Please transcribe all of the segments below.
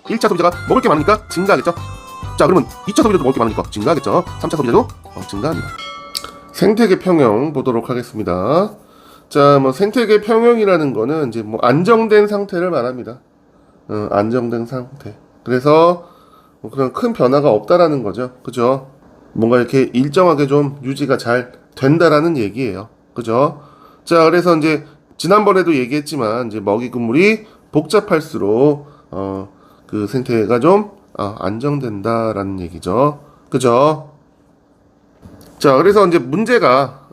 1차 소비자가 먹을 게 많으니까 증가하겠죠. 자, 그러면 2차 소비자도 먹을 게 많으니까 증가하겠죠. 3차 소비자도 증가합니다. 생태계 평형 보도록 하겠습니다. 자, 뭐 생태계 평형이라는 거는 이제 뭐 안정된 상태를 말합니다. 안정된 상태. 그래서 뭐 그런 큰 변화가 없다라는 거죠. 그죠? 뭔가 이렇게 일정하게 좀 유지가 잘 된다라는 얘기예요. 그죠? 자, 그래서 이제 지난번에도 얘기했지만 이제 먹이 곡물이 복잡할수록 그 생태계가 좀 안정된다라는 얘기죠. 그죠? 자, 그래서 이제 문제가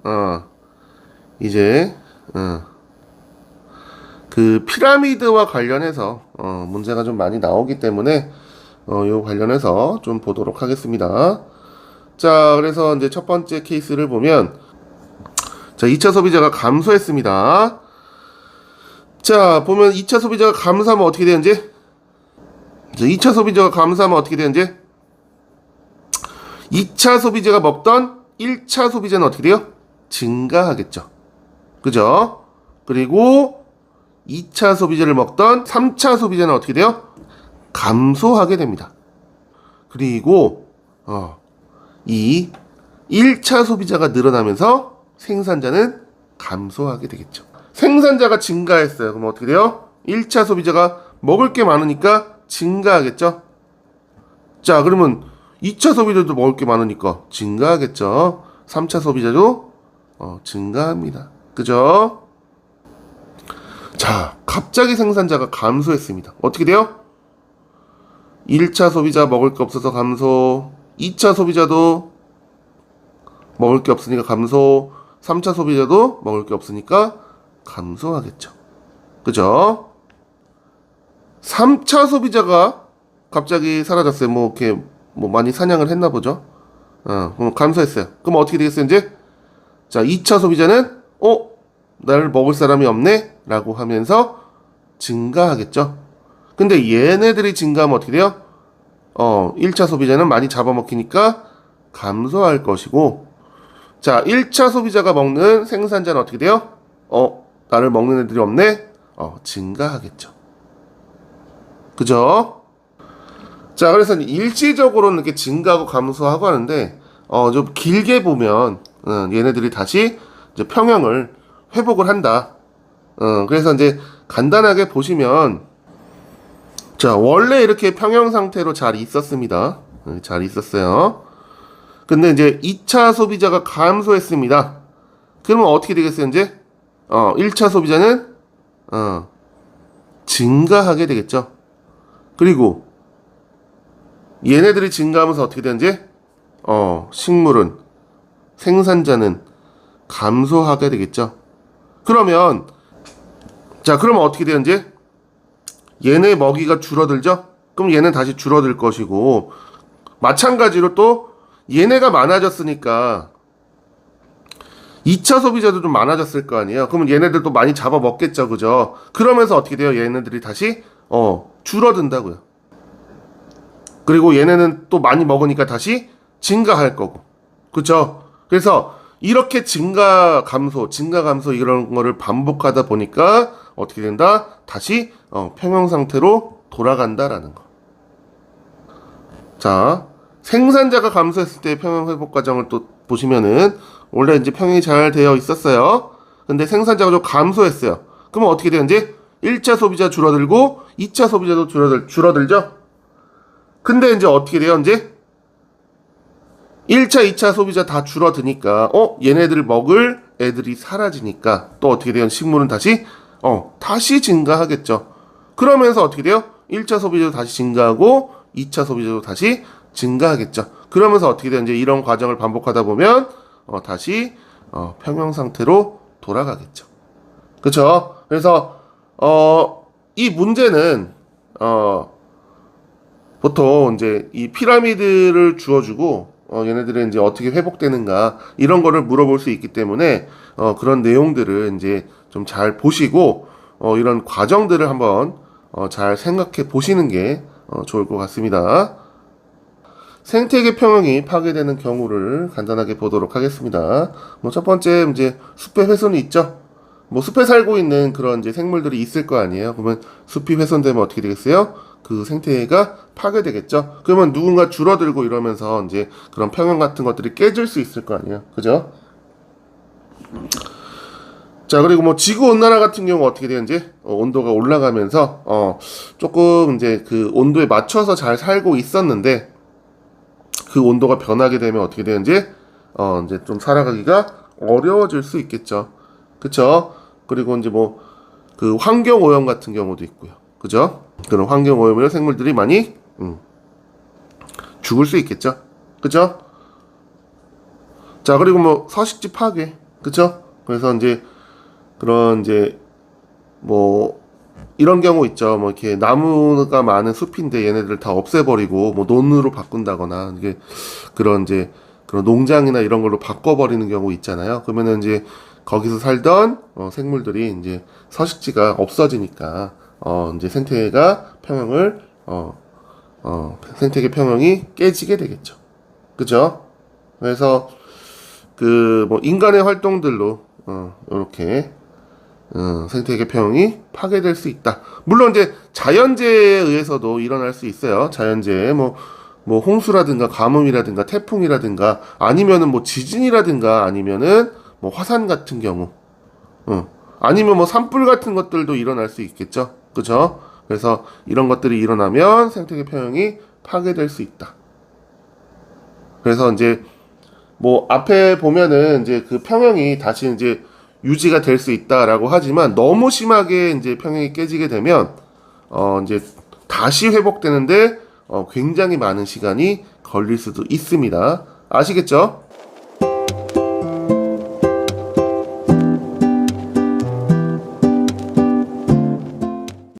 이제 그 피라미드와 관련해서 문제가 좀 많이 나오기 때문에 요 관련해서 좀 보도록 하겠습니다. 자, 그래서 이제 첫 번째 케이스를 보면 자, 2차 소비자가 감소했습니다. 자, 보면 2차 소비자가 감소하면 어떻게 되는지? 자, 2차 소비자가 감소하면 어떻게 되는지? 2차 소비자가 먹던 1차 소비자는 어떻게 돼요? 증가하겠죠. 그죠? 그리고 2차 소비자를 먹던 3차 소비자는 어떻게 돼요? 감소하게 됩니다. 그리고 이 1차 소비자가 늘어나면서 생산자는 감소하게 되겠죠. 생산자가 증가했어요. 그럼 어떻게 돼요? 1차 소비자가 먹을 게 많으니까 증가하겠죠. 자, 그러면 2차 소비자도 먹을 게 많으니까 증가하겠죠. 3차 소비자도 증가합니다. 그죠? 자, 갑자기 생산자가 감소했습니다. 어떻게 돼요? 1차 소비자 먹을 게 없어서 감소, 2차 소비자도 먹을 게 없으니까 감소, 3차 소비자도 먹을 게 없으니까 감소하겠죠. 그죠? 3차 소비자가 갑자기 사라졌어요. 뭐 이렇게 뭐 많이 사냥을 했나 보죠. 그럼 감소했어요. 그럼 어떻게 되겠어요, 이제? 자, 2차 소비자는 나를 먹을 사람이 없네? 라고 하면서 증가하겠죠. 근데 얘네들이 증가하면 어떻게 돼요? 1차 소비자는 많이 잡아먹히니까 감소할 것이고, 자, 1차 소비자가 먹는 생산자는 어떻게 돼요? 나를 먹는 애들이 없네? 증가하겠죠. 그죠? 자, 그래서 일시적으로는 이렇게 증가하고 감소하고 하는데, 좀 길게 보면, 얘네들이 다시 이제 평형을 회복을 한다. 그래서 이제 간단하게 보시면, 자, 원래 이렇게 평형 상태로 잘 있었습니다. 잘 있었어요. 근데 이제 2차 소비자가 감소했습니다. 그러면 어떻게 되겠어요, 이제? 1차 소비자는, 증가하게 되겠죠. 그리고, 얘네들이 증가하면서 어떻게 되는지? 식물은, 생산자는 감소하게 되겠죠. 그러면, 자, 그러면 어떻게 되는지? 얘네 먹이가 줄어들죠? 그럼 얘는 다시 줄어들 것이고, 마찬가지로 또 얘네가 많아졌으니까 2차 소비자도 좀 많아졌을 거 아니에요. 그러면 얘네들도 많이 잡아먹겠죠, 그죠? 그러면서 어떻게 돼요? 얘네들이 다시 줄어든다고요. 그리고 얘네는 또 많이 먹으니까 다시 증가할 거고, 그죠? 그래서 이렇게 증가 감소 이런 거를 반복하다 보니까 어떻게 된다? 다시 평형 상태로 돌아간다라는 거. 자, 생산자가 감소했을 때 평형 회복 과정을 또 보시면은 원래 이제 평형이 잘 되어 있었어요. 근데 생산자가 좀 감소했어요. 그러면 어떻게 되는지? 1차 소비자 줄어들고 2차 소비자도 줄어들죠? 근데 이제 어떻게 돼요, 이제? 1차, 2차 소비자 다 줄어드니까 얘네들 먹을 애들이 사라지니까 또 어떻게 돼요? 식물은 다시 다시 증가하겠죠. 그러면서 어떻게 돼요? 1차 소비자도 다시 증가하고 2차 소비자도 다시 증가하겠죠. 그러면서 어떻게 돼요? 이제 이런 과정을 반복하다 보면 다시 평형 상태로 돌아가겠죠. 그렇죠? 그래서 이 문제는 보통 이제 이 피라미드를 주어주고 얘네들은 이제 어떻게 회복되는가 이런 거를 물어볼 수 있기 때문에 그런 내용들을 이제 좀 잘 보시고 이런 과정들을 한번 잘 생각해 보시는 게 좋을 것 같습니다. 생태계 평형이 파괴되는 경우를 간단하게 보도록 하겠습니다. 뭐 첫 번째 이제 숲의 훼손이 있죠. 뭐 숲에 살고 있는 그런 이제 생물들이 있을 거 아니에요. 그러면 숲이 훼손되면 어떻게 되겠어요? 그 생태계가 파괴되겠죠. 그러면 누군가 줄어들고 이러면서 이제 그런 평형 같은 것들이 깨질 수 있을 거 아니에요. 그죠? 자, 그리고 뭐 지구 온난화 같은 경우 어떻게 되는지 온도가 올라가면서 조금 이제 그 온도에 맞춰서 잘 살고 있었는데 그 온도가 변하게 되면 어떻게 되는지 이제 좀 살아가기가 어려워질 수 있겠죠. 그쵸? 그리고 이제 뭐 그 환경 오염 같은 경우도 있고요. 그죠? 그런 환경 오염으로 생물들이 많이 죽을 수 있겠죠. 그죠? 자, 그리고 뭐 서식지 파괴. 그죠? 그래서 이제 그런 이제 뭐 이런 경우 있죠. 뭐 이렇게 나무가 많은 숲인데 얘네들 다 없애버리고 뭐 논으로 바꾼다거나 이게 그런 이제 그런 농장이나 이런 걸로 바꿔버리는 경우 있잖아요. 그러면은 이제 거기서 살던 생물들이 이제 서식지가 없어지니까 이제 생태계가 평형을 생태계 평형이 깨지게 되겠죠. 그죠? 그래서 그 뭐 인간의 활동들로 이렇게 생태계 평형이 파괴될 수 있다. 물론 이제 자연재해에 의해서도 일어날 수 있어요. 자연재해 뭐 홍수라든가 가뭄이라든가 태풍이라든가 아니면은 뭐 지진이라든가 아니면은 뭐 화산 같은 경우, 아니면 뭐 산불 같은 것들도 일어날 수 있겠죠. 그죠? 그래서 이런 것들이 일어나면 생태계 평형이 파괴될 수 있다. 그래서 이제 뭐 앞에 보면은 이제 그 평형이 다시 이제 유지가 될 수 있다라고 하지만 너무 심하게 이제 평형이 깨지게 되면 이제 다시 회복되는데 굉장히 많은 시간이 걸릴 수도 있습니다. 아시겠죠?